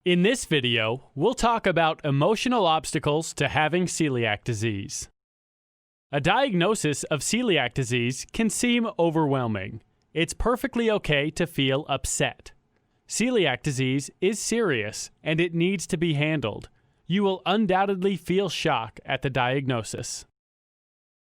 In this video, we'll talk about emotional obstacles to having celiac disease. A diagnosis of celiac disease can seem overwhelming. It's perfectly okay to feel upset. Celiac disease is serious and it needs to be handled. You will undoubtedly feel shock at the diagnosis.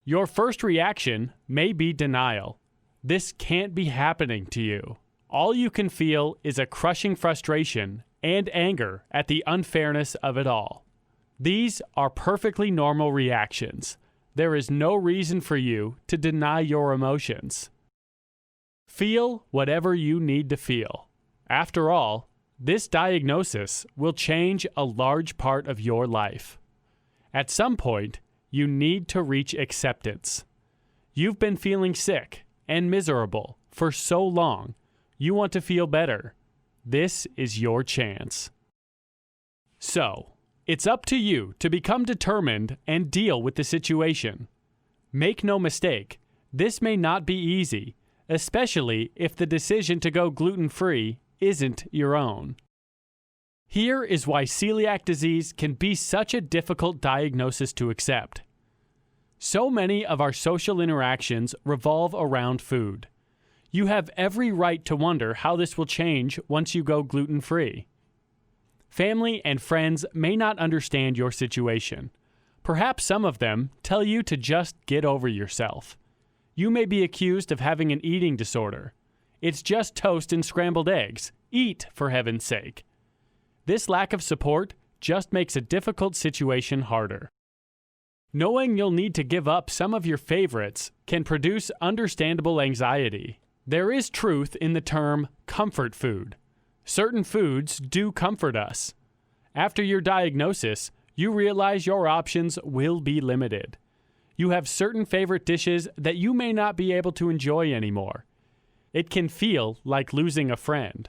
Your first reaction may be denial. This can't be happening to you. All you can feel is a crushing frustration and anger at the unfairness of it all. These are perfectly normal reactions. There is no reason for you to deny your emotions. Feel whatever you need to feel. After all, this diagnosis will change a large part of your life. At some point, you need to reach acceptance. You've been feeling sick and miserable for so long. You want to feel better. This is your chance. So, it's up to you to become determined and deal with the situation. Make no mistake, this may not be easy, especially if the decision to go gluten-free isn't your own. Here is why celiac disease can be such a difficult diagnosis to accept. So many of our social interactions revolve around food. You have every right to wonder how this will change once you go gluten-free. Family and friends may not understand your situation. Perhaps some of them tell you to just get over yourself. You may be accused of having an eating disorder. It's just toast and scrambled eggs. Eat, for heaven's sake. This lack of support just makes a difficult situation harder. Knowing you'll need to give up some of your favorites can produce understandable anxiety. There is truth in the term comfort food. Certain foods do comfort us. After your diagnosis, you realize your options will be limited. You have certain favorite dishes that you may not be able to enjoy anymore. It can feel like losing a friend.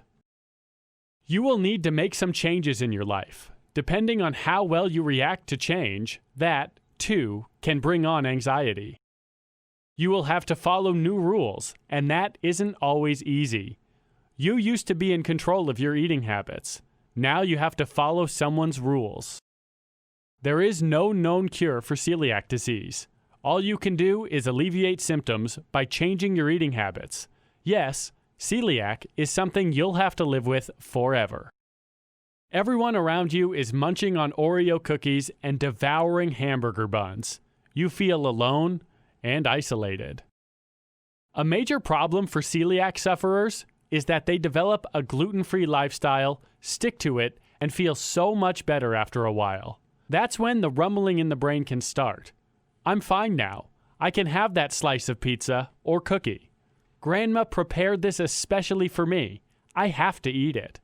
You will need to make some changes in your life. Depending on how well you react to change, that, too, can bring on anxiety. You will have to follow new rules, and that isn't always easy. You used to be in control of your eating habits. Now you have to follow someone's rules. There is no known cure for celiac disease. All you can do is alleviate symptoms by changing your eating habits. Yes, celiac is something you'll have to live with forever. Everyone around you is munching on Oreo cookies and devouring hamburger buns. You feel alone and isolated. A major problem for celiac sufferers is that they develop a gluten-free lifestyle, stick to it, and feel so much better after a while. That's when the rumbling in the brain can start. I'm fine now. I can have that slice of pizza or cookie. Grandma prepared this especially for me. I have to eat it.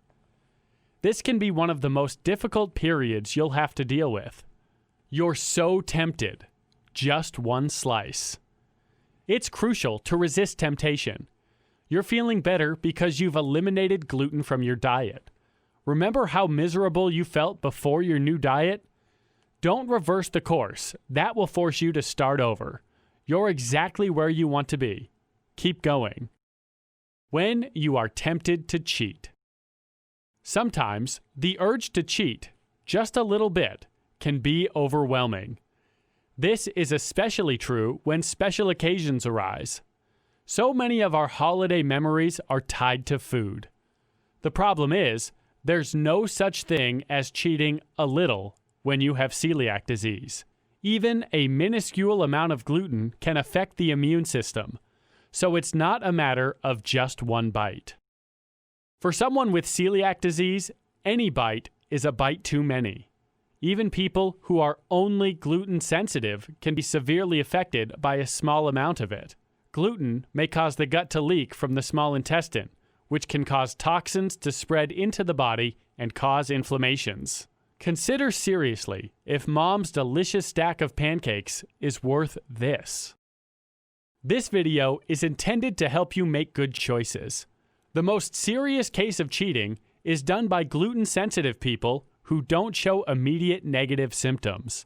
This can be one of the most difficult periods you'll have to deal with. You're so tempted. Just one slice. It's crucial to resist temptation. You're feeling better because you've eliminated gluten from your diet. Remember how miserable you felt before your new diet? Don't reverse the course. That will force you to start over. You're exactly where you want to be. Keep going. When you are tempted to cheat. Sometimes the urge to cheat, just a little bit, can be overwhelming. This is especially true when special occasions arise. So many of our holiday memories are tied to food. The problem is, there's no such thing as cheating a little when you have celiac disease. Even a minuscule amount of gluten can affect the immune system, so it's not a matter of just one bite. For someone with celiac disease, any bite is a bite too many. Even people who are only gluten sensitive can be severely affected by a small amount of it. Gluten may cause the gut to leak from the small intestine, which can cause toxins to spread into the body and cause inflammations. Consider seriously if Mom's delicious stack of pancakes is worth this. This video is intended to help you make good choices. The most serious case of cheating is done by gluten-sensitive people who don't show immediate negative symptoms.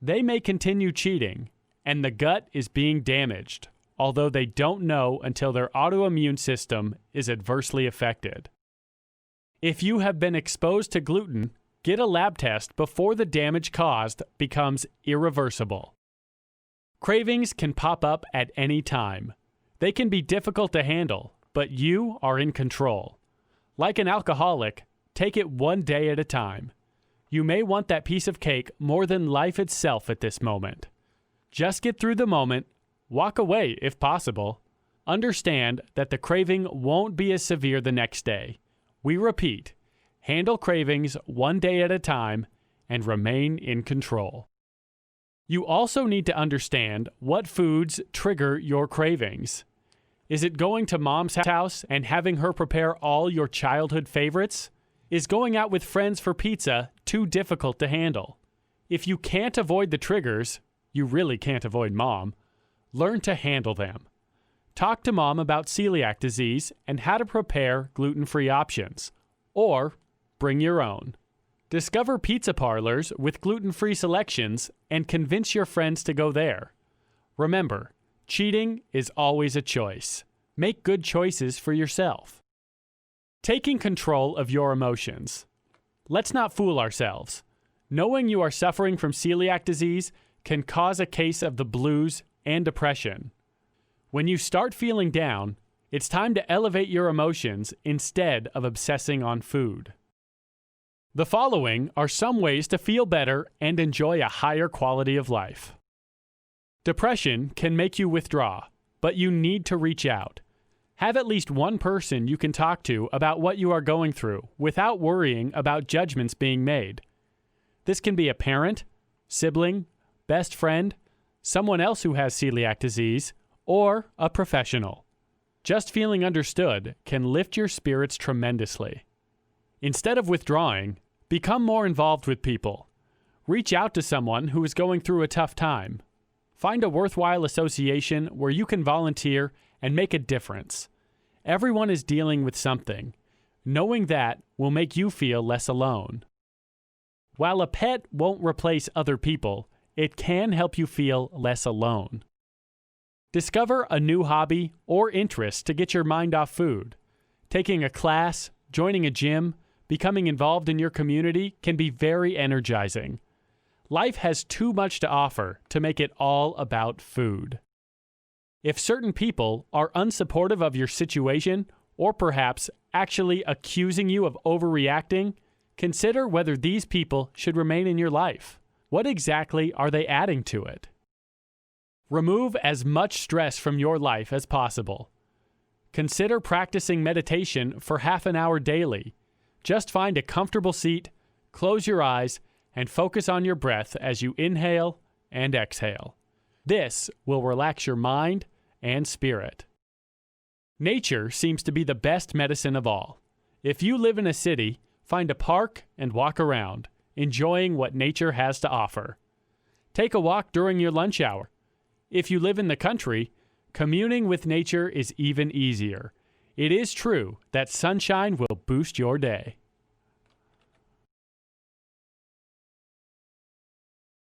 They may continue cheating, and the gut is being damaged, although they don't know until their autoimmune system is adversely affected. If you have been exposed to gluten, get a lab test before the damage caused becomes irreversible. Cravings can pop up at any time. They can be difficult to handle, but you are in control. Like an alcoholic, take it one day at a time. You may want that piece of cake more than life itself at this moment. Just get through the moment, walk away if possible. Understand that the craving won't be as severe the next day. We repeat, handle cravings one day at a time and remain in control. You also need to understand what foods trigger your cravings. Is it going to mom's house and having her prepare all your childhood favorites? Is going out with friends for pizza too difficult to handle? If you can't avoid the triggers, you really can't avoid mom. Learn to handle them. Talk to mom about celiac disease and how to prepare gluten-free options. Or bring your own. Discover pizza parlors with gluten-free selections and convince your friends to go there. Remember, cheating is always a choice. Make good choices for yourself. Taking control of your emotions. Let's not fool ourselves. Knowing you are suffering from celiac disease can cause a case of the blues and depression. When you start feeling down, it's time to elevate your emotions instead of obsessing on food. The following are some ways to feel better and enjoy a higher quality of life. Depression can make you withdraw, but you need to reach out. Have at least one person you can talk to about what you are going through without worrying about judgments being made. This can be a parent, sibling, best friend, someone else who has celiac disease, or a professional. Just feeling understood can lift your spirits tremendously. Instead of withdrawing, become more involved with people. Reach out to someone who is going through a tough time. Find a worthwhile association where you can volunteer and make a difference. Everyone is dealing with something. Knowing that will make you feel less alone. While a pet won't replace other people, it can help you feel less alone. Discover a new hobby or interest to get your mind off food. Taking a class, joining a gym, becoming involved in your community can be very energizing. Life has too much to offer to make it all about food. If certain people are unsupportive of your situation, or perhaps actually accusing you of overreacting, consider whether these people should remain in your life. What exactly are they adding to it? Remove as much stress from your life as possible. Consider practicing meditation for half an hour daily. Just find a comfortable seat, close your eyes, and focus on your breath as you inhale and exhale. This will relax your mind and spirit. Nature seems to be the best medicine of all. If you live in a city, find a park and walk around, enjoying what nature has to offer. Take a walk during your lunch hour. If you live in the country, communing with nature is even easier. It is true that sunshine will boost your day.